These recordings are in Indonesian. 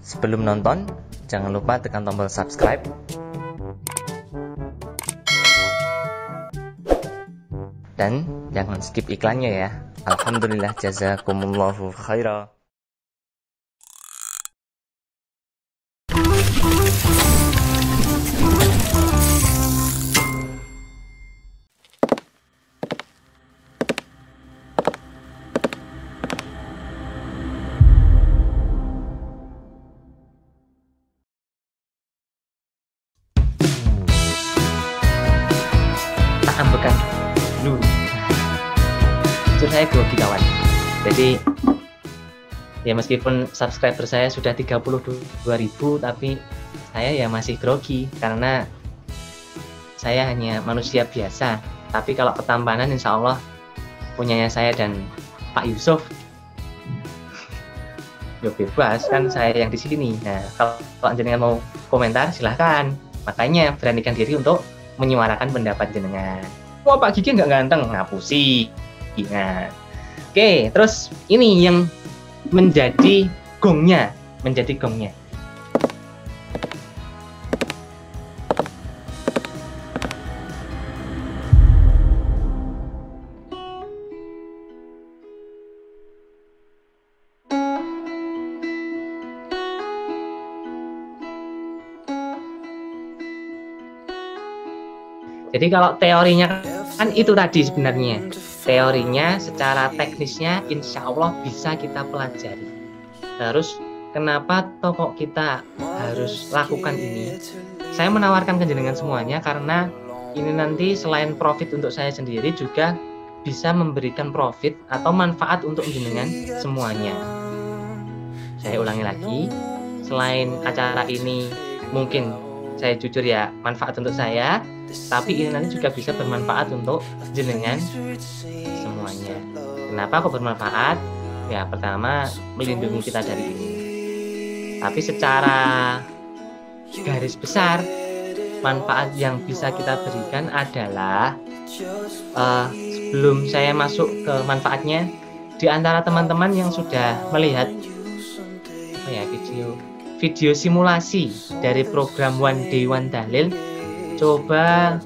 Sebelum nonton, jangan lupa tekan tombol subscribe dan jangan skip iklannya ya. Alhamdulillah, jazakumullahu khairan. Tak ambekan dulu. Jujur saya grogi kawan. Jadi ya meskipun subscriber saya sudah 32.000, tapi saya ya masih grogi karena saya hanya manusia biasa. Tapi kalau ketampanan insya Allah punyanya saya dan Pak Yusuf ya bebas kan, saya yang di sini. Nah kalau jenengan mau komentar silahkan, makanya beranikan diri untuk menyuarakan pendapat jenengan. Wah Pak Gigi nggak ganteng, ngapusi. Nah, oke, terus ini yang menjadi gongnya. Jadi kalau teorinya kan itu tadi sebenarnya. Teorinya secara teknisnya insya Allah bisa kita pelajari. Terus kenapa kok kita harus lakukan ini? Saya menawarkan ke jenengan semuanya karena ini nanti selain profit untuk saya sendiri juga bisa memberikan profit atau manfaat untuk jenengan semuanya. Saya ulangi lagi, selain acara ini mungkin saya jujur ya manfaat untuk saya, tapi ini nanti juga bisa bermanfaat untuk jenengan semuanya. Kenapa kok bermanfaat? Ya pertama melindungi kita dari ini. Tapi secara garis besar manfaat yang bisa kita berikan adalah sebelum saya masuk ke manfaatnya, di antara teman-teman yang sudah melihat video simulasi dari program One Day One Dalil, coba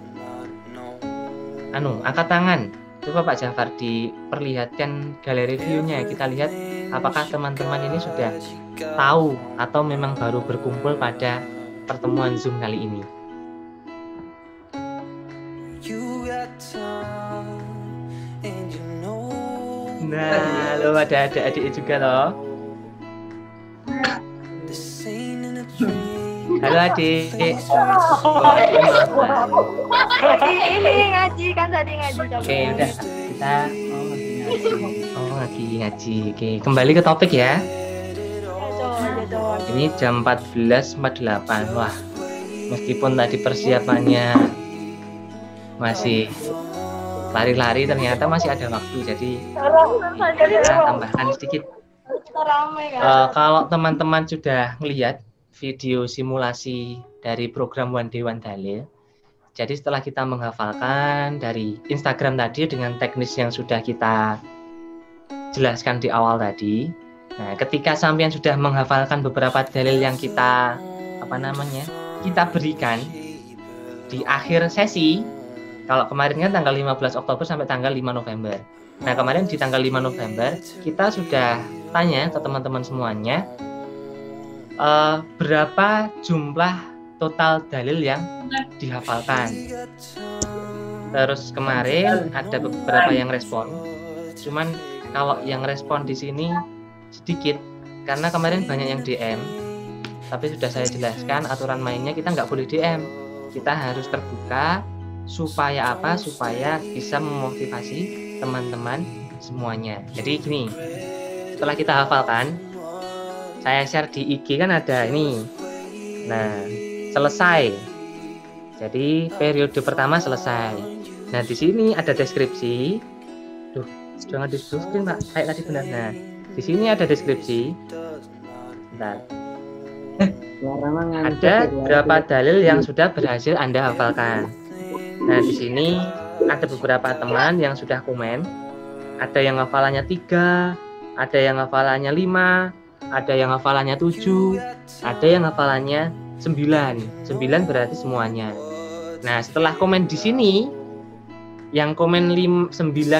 angkat tangan. Coba Pak Jafar diperlihatkan galeri view-nya. Kita lihat apakah teman-teman ini sudah tahu atau memang baru berkumpul pada pertemuan Zoom kali ini. Nah, lo ada adik juga loh. Halo adik. Ini ngaji kan tadi ngaji. Oke, udah kita lagi ngaji. Oke, kembali ke topik ya. Ini jam 14.48. Wah, meskipun tadi persiapannya masih lari-lari, ternyata masih ada waktu. Jadi kita tambahkan sedikit. Kalau teman-teman sudah melihat video simulasi dari program One Day One Dalil, jadi setelah kita menghafalkan dari Instagram tadi dengan teknis yang sudah kita jelaskan di awal tadi, nah ketika sampean sudah menghafalkan beberapa dalil yang kita kita berikan di akhir sesi, kalau kemarin kan tanggal 15 Oktober sampai tanggal 5 November. Nah kemarin di tanggal 5 November kita sudah tanya ke teman-teman semuanya berapa jumlah total dalil yang dihafalkan. Terus kemarin ada beberapa yang respon, cuman kalau yang respon di sini sedikit karena kemarin banyak yang DM. Tapi sudah saya jelaskan aturan mainnya, kita nggak boleh DM, kita harus terbuka. Supaya apa? Supaya bisa memotivasi teman-teman semuanya. Jadi gini, setelah kita hafalkan, saya share di IG kan ada ini. Nah, selesai. Jadi periode pertama selesai. Nah, di sini ada deskripsi. Duh, jangan di screen Pak. Kayak tadi benar. Nah, di sini ada deskripsi. Bentar. Ada berapa dalil yang sudah berhasil Anda hafalkan. Nah, di sini ada beberapa teman yang sudah komen. Ada yang hafalannya 3, ada yang hafalannya 5, ada yang hafalannya 7, ada yang hafalannya 9. 9 berarti semuanya. Nah, setelah komen di sini, yang komen 9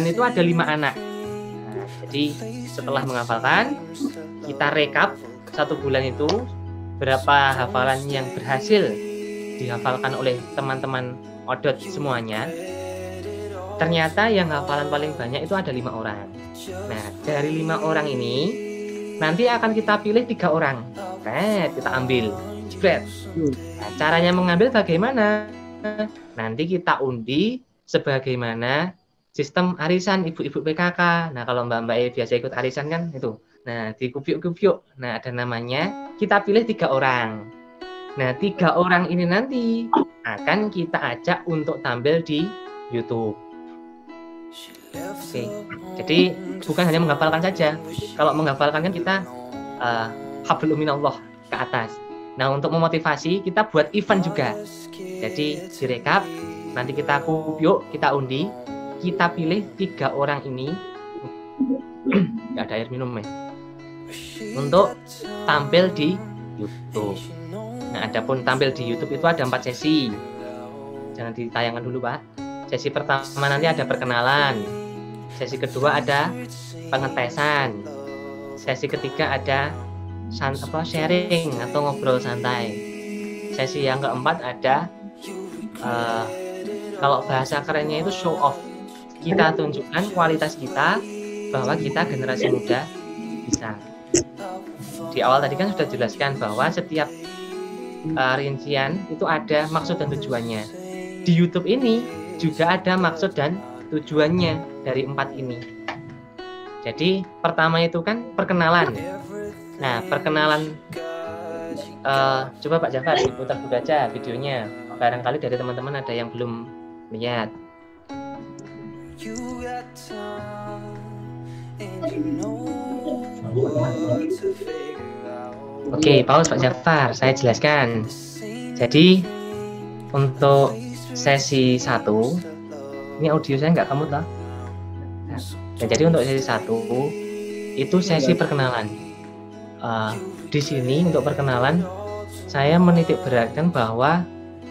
itu ada 5 anak. Nah, jadi setelah menghafalkan, kita rekap 1 bulan itu berapa hafalan yang berhasil dihafalkan oleh teman-teman Odot semuanya. Ternyata yang hafalan paling banyak itu ada 5 orang. Nah, dari 5 orang ini nanti akan kita pilih 3 orang. Nah, kita ambil. Nah, caranya mengambil bagaimana? Nanti kita undi sebagaimana sistem arisan ibu-ibu PKK. Nah, kalau mbak-mbak biasa ikut arisan kan itu. Nah, di kupiuk-kupiuk. Nah, ada namanya. Kita pilih 3 orang. Nah, 3 orang ini nanti akan kita ajak untuk tampil di YouTube. Oke. Jadi bukan hanya menghafalkan saja. Kalau menghafalkan kan kita hablum minallah ke atas. Nah, untuk memotivasi kita buat event juga. Jadi direkap, nanti kita kupiuk, kita undi, kita pilih 3 orang ini. Nggak ada air minum ya. Untuk tampil di YouTube. Nah, adapun tampil di YouTube itu ada 4 sesi. Jangan ditayangkan dulu, Pak. Sesi pertama nanti ada perkenalan. Sesi kedua ada pengetesan. Sesi ketiga ada sharing atau ngobrol santai. Sesi yang keempat ada kalau bahasa kerennya itu show off. Kita tunjukkan kualitas kita bahwa kita generasi muda bisa. Di awal tadi kan sudah jelaskan bahwa setiap rincian itu ada maksud dan tujuannya. Di YouTube ini juga ada maksud dan tujuannya dari 4 ini. Jadi pertama itu kan perkenalan. Nah, perkenalan coba Pak Jafar diputar dulu aja videonya. Barangkali dari teman-teman ada yang belum lihat. Oke, pause Pak Jafar, saya jelaskan. Jadi untuk sesi 1 ini audio saya nggak kamu tahu. Nah, jadi untuk sesi 1 itu sesi perkenalan. Di sini untuk perkenalan saya menitik beratkan bahwa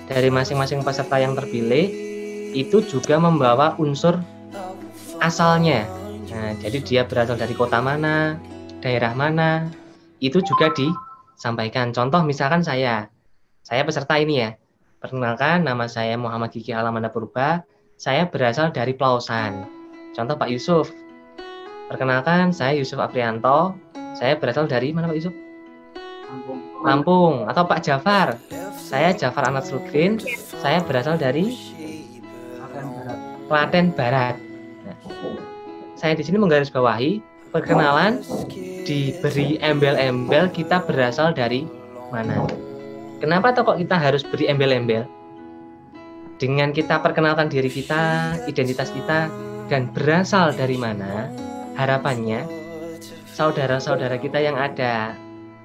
dari masing-masing peserta yang terpilih itu juga membawa unsur asalnya. Nah, jadi dia berasal dari kota mana, daerah mana, itu juga disampaikan. Contoh misalkan saya peserta ini ya. Perkenalkan, nama saya Muhammad Kiki Alamanda Purba. Saya berasal dari Pelausan. Contoh Pak Yusuf. Perkenalkan, saya Yusuf Aprianto. Saya berasal dari mana Pak Yusuf? Lampung. Atau Pak Jafar. Saya Jafar Anad Sulkrin. Saya berasal dari Klaten Barat. Nah, saya di sini menggarisbawahi perkenalan diberi embel-embel kita berasal dari mana. Kenapa kok kita harus beri embel-embel? Dengan kita perkenalkan diri kita, identitas kita, dan berasal dari mana, harapannya saudara-saudara kita yang ada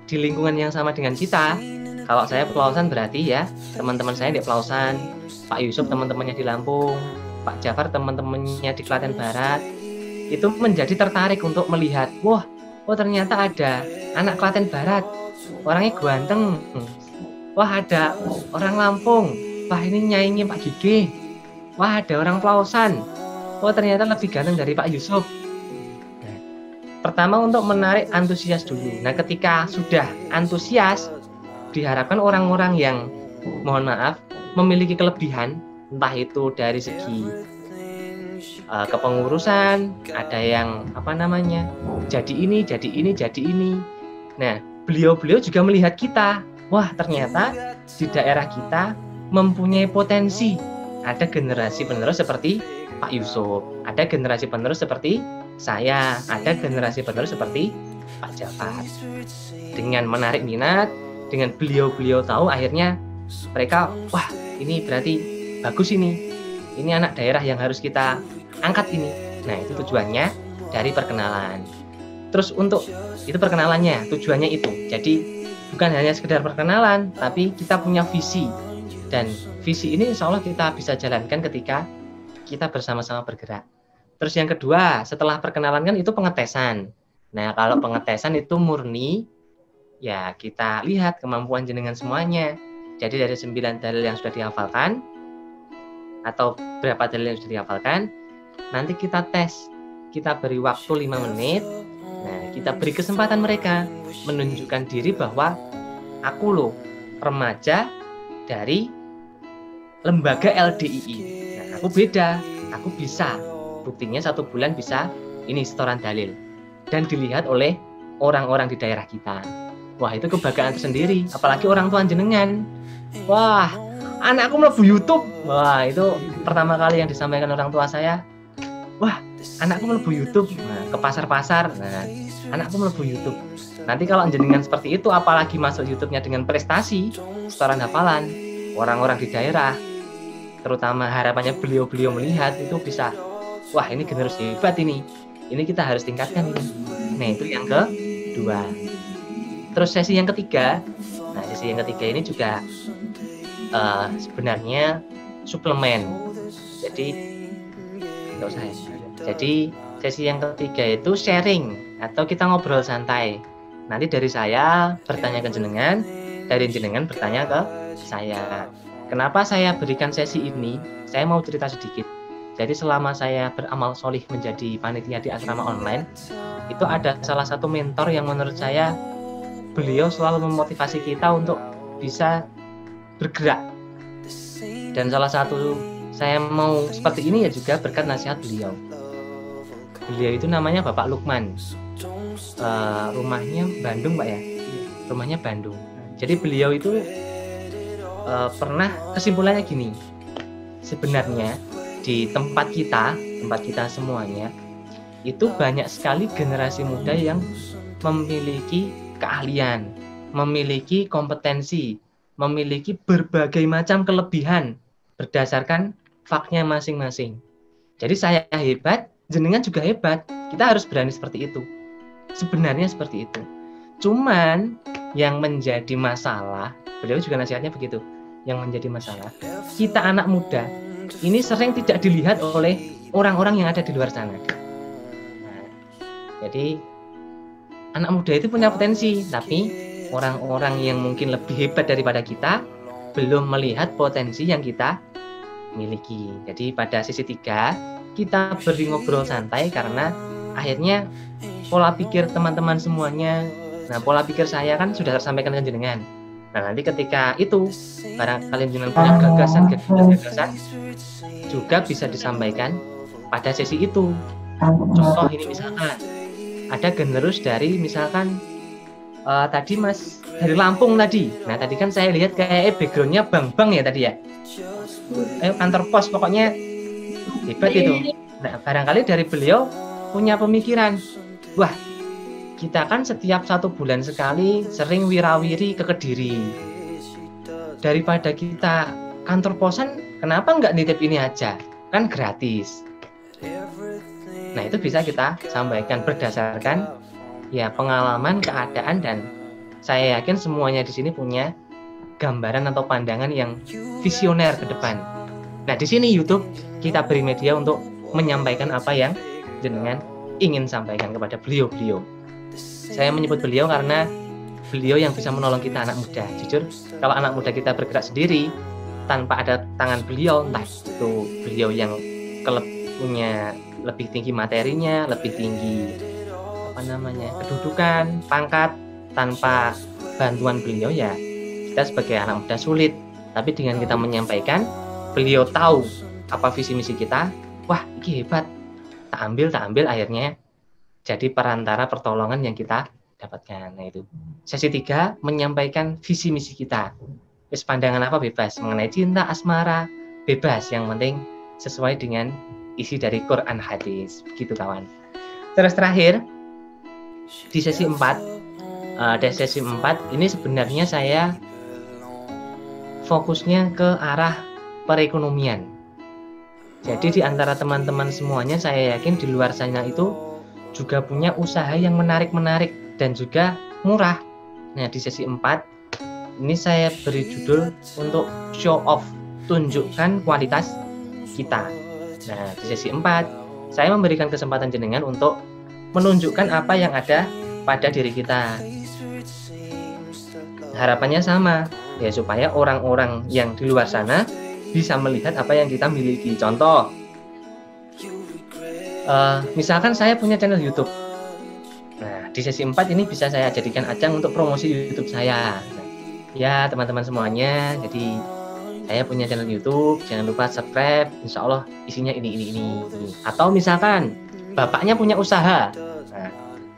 di lingkungan yang sama dengan kita. Kalau saya Pelausan berarti ya teman-teman saya di Pelausan, Pak Yusuf teman-temannya di Lampung, Pak Jafar teman-temannya di Klaten Barat, itu menjadi tertarik untuk melihat, wah, ternyata ada anak Klaten Barat, orangnya ganteng, wah ada orang Lampung, wah ini nyaingnya Pak Gigi, wah ada orang Pelausan, wah ternyata lebih ganteng dari Pak Yusuf. Nah, pertama untuk menarik antusias dulu. Nah, ketika sudah antusias, diharapkan orang-orang yang mohon maaf memiliki kelebihan, entah itu dari segi kepengurusan, ada yang jadi ini. Nah, beliau-beliau juga melihat kita, wah ternyata di daerah kita mempunyai potensi. Ada generasi penerus seperti Pak Yusuf, ada generasi penerus seperti saya, ada generasi penerus seperti Pak Jafar. Dengan menarik minat, dengan beliau-beliau tahu, akhirnya mereka, wah ini berarti bagus ini anak daerah yang harus kita angkat ini. Nah, itu tujuannya dari perkenalan. Terus untuk itu perkenalannya, tujuannya itu. Jadi bukan hanya sekedar perkenalan, tapi kita punya visi. Dan visi ini insya Allah kita bisa jalankan ketika kita bersama-sama bergerak. Terus yang kedua, setelah perkenalan kan itu pengetesan. Nah, kalau pengetesan itu murni ya kita lihat kemampuan jenengan semuanya. Jadi dari 9 dalil yang sudah dihafalkan, atau berapa dalil yang sudah dihafalkan, nanti kita tes. Kita beri waktu 5 menit. Nah, kita beri kesempatan mereka menunjukkan diri bahwa aku loh remaja dari lembaga LDII. Nah, aku beda, aku bisa. Buktinya 1 bulan bisa ini setoran dalil. Dan dilihat oleh orang-orang di daerah kita. Wah, itu kebanggaan tersendiri. Apalagi orang tua jenengan. Wah, anakku mlebu YouTube. Wah, itu pertama kali yang disampaikan orang tua saya. Wah, anakku mlebu YouTube. Nah, ke pasar-pasar. Nah, anakku mlebu YouTube. Nanti kalau jenengan seperti itu, apalagi masuk YouTube-nya dengan prestasi, setoran hafalan, orang-orang di daerah, terutama harapannya beliau-beliau melihat itu bisa, wah ini generasi hebat ini kita harus tingkatkan ini. Nah, itu yang kedua. Terus sesi yang ketiga, nah sesi yang ketiga ini juga sebenarnya suplemen. Jadi nggak usah ya. Jadi sesi yang ketiga itu sharing atau kita ngobrol santai. Nanti dari saya bertanya ke jenengan, dari jenengan bertanya ke saya. Kenapa saya berikan sesi ini? Saya mau cerita sedikit. Jadi selama saya beramal solih menjadi panitia di asrama online, itu ada salah satu mentor yang menurut saya beliau selalu memotivasi kita untuk bisa bergerak. Dan salah satu saya mau seperti ini ya juga berkat nasihat beliau. Beliau itu namanya Bapak Lukman. Rumahnya Bandung, Pak ya. Rumahnya Bandung. Jadi beliau itu pernah kesimpulannya gini. Sebenarnya di tempat kita semuanya itu banyak sekali generasi muda yang memiliki keahlian, memiliki kompetensi, memiliki berbagai macam kelebihan berdasarkan faknya masing-masing. Jadi saya hebat, jenengan juga hebat. Kita harus berani seperti itu. Sebenarnya seperti itu. Cuman yang menjadi masalah, beliau juga nasihatnya begitu. Yang menjadi masalah, kita anak muda ini sering tidak dilihat oleh orang-orang yang ada di luar sana. Nah, jadi anak muda itu punya potensi, tapi orang-orang yang mungkin lebih hebat daripada kita belum melihat potensi yang kita miliki. Jadi pada sesi 3 kita beri ngobrol santai karena akhirnya pola pikir teman-teman semuanya, nah pola pikir saya kan sudah tersampaikan ke jenengan. Nah nanti ketika itu barangkali jenengan punya gagasan juga bisa disampaikan pada sesi itu. Contoh ini misalkan ada generus dari misalkan tadi Mas dari Lampung tadi. Nah tadi kan saya lihat kayak backgroundnya bang-bang ya tadi ya. Kantor pos pokoknya hebat itu. Nah barangkali dari beliau punya pemikiran, wah kita kan setiap 1 bulan sekali sering wirawiri ke Kediri. Daripada kita kantor posan, kenapa nggak nitip ini aja? Kan gratis. Nah itu bisa kita sampaikan berdasarkan ya pengalaman, keadaan, dan saya yakin semuanya di sini punya gambaran atau pandangan yang visioner ke depan. Nah di sini YouTube kita beri media untuk menyampaikan apa yang jenengan ingin sampaikan kepada beliau-beliau. Saya menyebut beliau karena beliau yang bisa menolong kita anak muda. Jujur, kalau anak muda kita bergerak sendiri tanpa ada tangan beliau, entah itu beliau yang punya lebih tinggi materinya, lebih tinggi kedudukan, pangkat, tanpa bantuan beliau ya kita sebagai anak muda sulit. Tapi dengan kita menyampaikan, beliau tahu apa visi misi kita, wah ini hebat, tak ambil akhirnya jadi perantara pertolongan yang kita dapatkan. Nah itu sesi 3 menyampaikan visi misi kita. Wis pandangan apa bebas, mengenai cinta, asmara, bebas, yang penting sesuai dengan isi dari Quran hadis. Begitu kawan. Terus terakhir di sesi 4 ini sebenarnya saya fokusnya ke arah perekonomian. Jadi di antara teman-teman semuanya saya yakin di luar sana itu juga punya usaha yang menarik-menarik dan juga murah. Nah di sesi 4 ini saya beri judul untuk show off, tunjukkan kualitas kita. Nah di sesi 4 saya memberikan kesempatan jenengan untuk menunjukkan apa yang ada pada diri kita. harapannya sama, ya supaya orang-orang yang di luar sana bisa melihat apa yang kita miliki. Contoh, misalkan saya punya channel YouTube. Nah, di sesi 4 ini bisa saya jadikan ajang untuk promosi YouTube saya. Nah, ya teman-teman semuanya, jadi saya punya channel YouTube, jangan lupa subscribe, insya Allah isinya ini. Atau misalkan bapaknya punya usaha,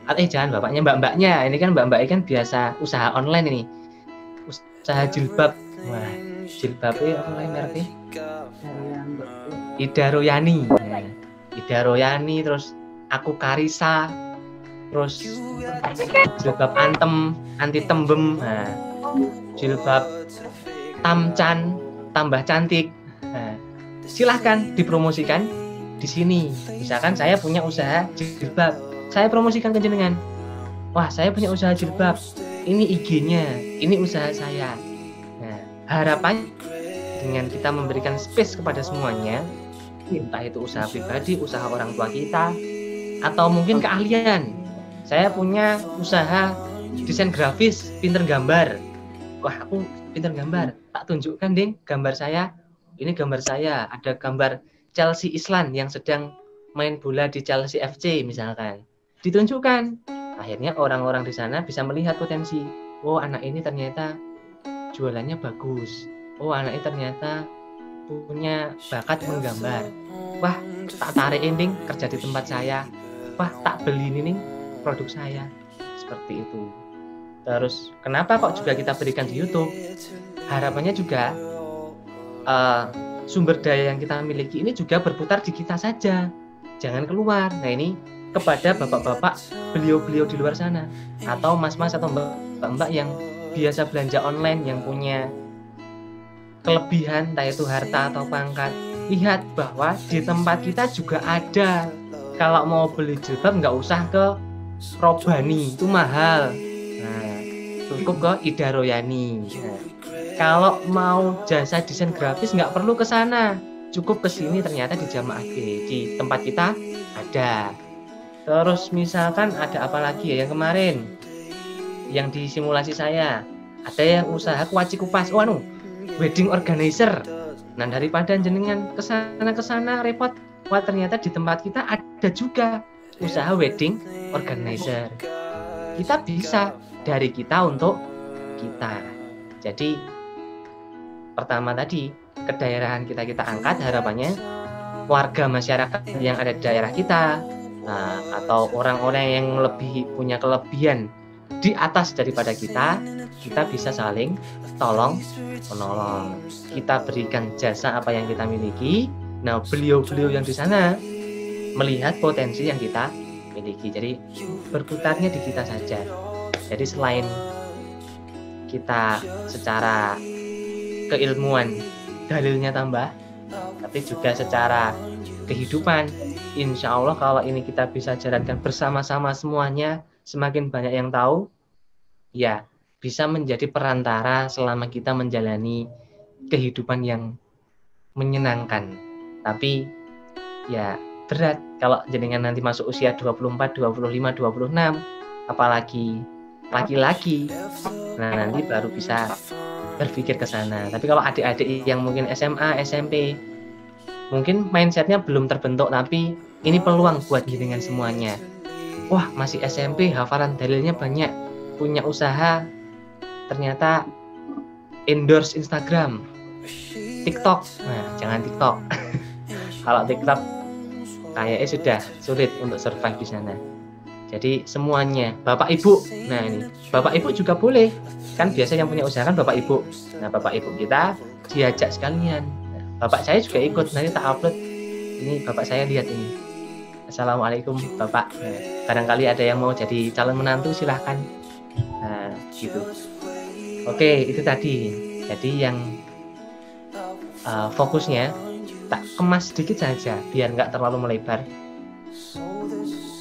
nah, jangan bapaknya, mbak-mbaknya, ini kan mbak-mbak kan biasa usaha online ini, usaha jilbab. Wah, jilbabnya online mereknya Ida Royani. Nah, Ida Royani, terus Aku Karisa, terus jilbab antem, anti tembem, nah, jilbab tamcan, tambah cantik. Nah, silahkan dipromosikan di sini. Misalkan saya punya usaha jilbab, saya promosikan ke jenengan. Wah, saya punya usaha jilbab, ini IG-nya, ini usaha saya. Nah, harapannya dengan kita memberikan space kepada semuanya, entah itu usaha pribadi, usaha orang tua kita, atau mungkin keahlian. Saya punya usaha desain grafis, pinter gambar. Wah, aku pinter gambar, tak tunjukkan ding gambar saya. Ini gambar saya, ada gambar Chelsea Island yang sedang main bola di Chelsea FC misalkan. Ditunjukkan. Akhirnya orang-orang di sana bisa melihat potensi. Oh, anak ini ternyata jualannya bagus. Oh, anak ini ternyata punya bakat menggambar. Wah, tak tarik ding kerja di tempat saya. Wah, tak beli ini produk saya. Seperti itu. Terus kenapa kok juga kita berikan di YouTube? Harapannya juga sumber daya yang kita miliki ini juga berputar di kita saja, jangan keluar. Nah, ini kepada bapak-bapak, beliau-beliau di luar sana, atau mas-mas atau mbak-mbak yang biasa belanja online, yang punya kelebihan, entah itu harta atau pangkat. Lihat bahwa di tempat kita juga ada. Kalau mau beli jilbab nggak usah ke Robani, itu mahal. Nah, cukup ke Ida Royani. Nah, kalau mau jasa desain grafis nggak perlu ke sana, cukup ke sini, ternyata di Jamaah G, di tempat kita ada. Terus misalkan ada apa lagi ya, yang kemarin yang di simulasi saya ada yang usaha kuaci kupas, wedding organizer. Nah, daripada jenengan kesana repot, wah ternyata di tempat kita ada juga usaha wedding organizer. Kita bisa dari kita untuk kita. Jadi pertama tadi, kedaerahan kita angkat, harapannya warga masyarakat yang ada di daerah kita, atau orang-orang yang lebih punya kelebihan di atas daripada kita bisa saling tolong menolong. Kita berikan jasa apa yang kita miliki. Nah, beliau-beliau yang di sana melihat potensi yang kita miliki. Jadi berputarnya di kita saja. Jadi selain kita secara keilmuan dalilnya tambah, tapi juga secara kehidupan, insya Allah kalau ini kita bisa jalankan bersama-sama semuanya, semakin banyak yang tahu, ya bisa menjadi perantara selama kita menjalani kehidupan yang menyenangkan. Tapi ya berat kalau jenengan nanti masuk usia 24, 25, 26, apalagi laki-laki, nah nanti baru bisa berpikir ke sana. Tapi kalau adik-adik yang mungkin SMA, SMP, mungkin mindsetnya belum terbentuk, tapi ini peluang buat jenengan semuanya. Wah, masih SMP, hafalan dalilnya banyak, punya usaha, ternyata endorse Instagram, TikTok. Nah, jangan TikTok. Kalau TikTok kayaknya sudah sulit untuk survive di sana. Jadi semuanya, Bapak Ibu. Nah, ini Bapak Ibu juga boleh. Kan biasa yang punya usaha kan Bapak Ibu. Nah, Bapak Ibu kita diajak sekalian. Nah, Bapak saya juga ikut, nanti tak upload. Ini Bapak saya, lihat ini. Assalamualaikum Bapak. Nah, barangkali ada yang mau jadi calon menantu, silahkan. Nah, gitu. Oke, itu tadi. Jadi yang fokusnya tak kemas sedikit saja biar nggak terlalu melebar.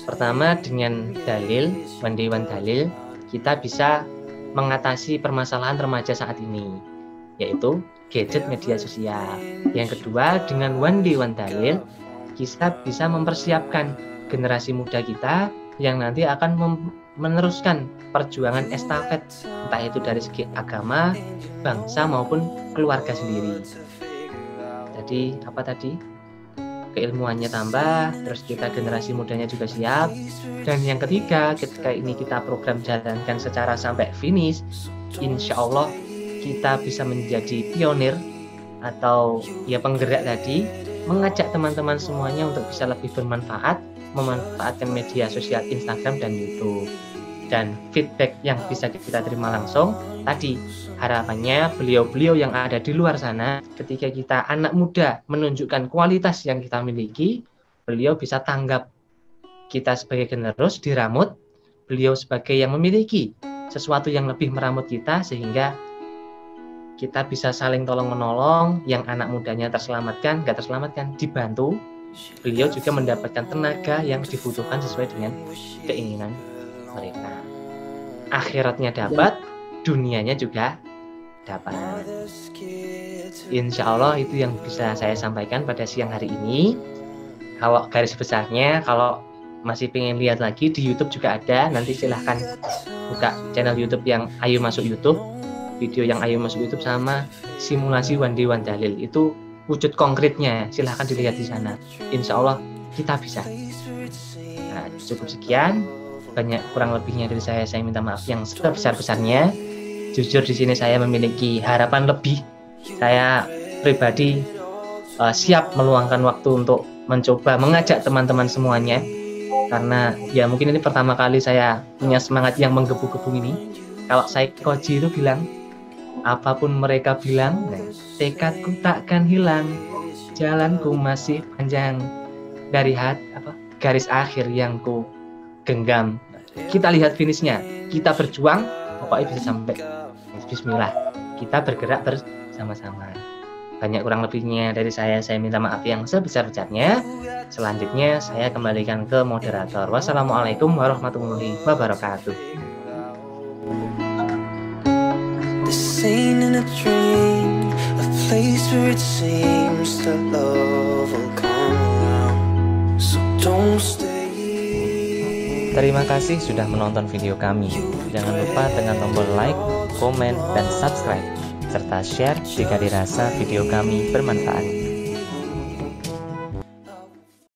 Pertama, dengan dalil, one day one dalil, kita bisa mengatasi permasalahan remaja saat ini, yaitu gadget media sosial. Yang kedua, dengan one day one dalil, kita bisa mempersiapkan generasi muda kita yang nanti akan meneruskan perjuangan estafet, entah itu dari segi agama, bangsa maupun keluarga sendiri. Jadi apa tadi? Keilmuannya tambah, terus kita generasi mudanya juga siap. Dan yang ketiga, ketika ini kita program jalankan secara sampai finish, insya Allah kita bisa menjadi pionir atau ya penggerak tadi, mengajak teman-teman semuanya untuk bisa lebih bermanfaat, memanfaatkan media sosial Instagram dan YouTube. Dan feedback yang bisa kita terima langsung tadi, harapannya beliau-beliau yang ada di luar sana, ketika kita anak muda menunjukkan kualitas yang kita miliki, beliau bisa tanggap kita sebagai generus diramut, beliau sebagai yang memiliki sesuatu yang lebih meramut kita, sehingga kita bisa saling tolong-menolong, yang anak mudanya terselamatkan, nggak terselamatkan, dibantu, beliau juga mendapatkan tenaga yang dibutuhkan sesuai dengan keinginan mereka. Akhiratnya dapat, dunianya juga dapat. Insya Allah itu yang bisa saya sampaikan pada siang hari ini. Kalau garis besarnya, kalau masih pengen lihat lagi di YouTube juga ada, nanti silahkan buka channel YouTube yang Ayo Masuk YouTube, video yang Ayo Masuk YouTube sama simulasi Wandi Wandalil, itu wujud konkretnya, silahkan dilihat di sana. Insya Allah kita bisa. Nah, cukup sekian. Banyak kurang lebihnya dari saya minta maaf yang sebesar-besarnya. Jujur di sini saya memiliki harapan lebih. Saya pribadi siap meluangkan waktu untuk mencoba mengajak teman-teman semuanya, karena ya mungkin ini pertama kali saya punya semangat yang menggebu-gebu ini. Kalau Saikoji itu bilang, apapun mereka bilang, tekadku takkan hilang, jalanku masih panjang, dari garis akhir yang ku genggam. Kita lihat finishnya, kita berjuang, pokoknya bisa sampai. Bismillah, kita bergerak bersama-sama. Banyak kurang lebihnya dari saya minta maaf yang sebesar-besarnya. Selanjutnya saya kembalikan ke moderator. Wassalamualaikum warahmatullahi wabarakatuh. This ain't in a dream, a place where it seems that love will come around. So don't stay. Terima kasih sudah menonton video kami. Jangan lupa tekan tombol like, komen, dan subscribe, serta share jika dirasa video kami bermanfaat.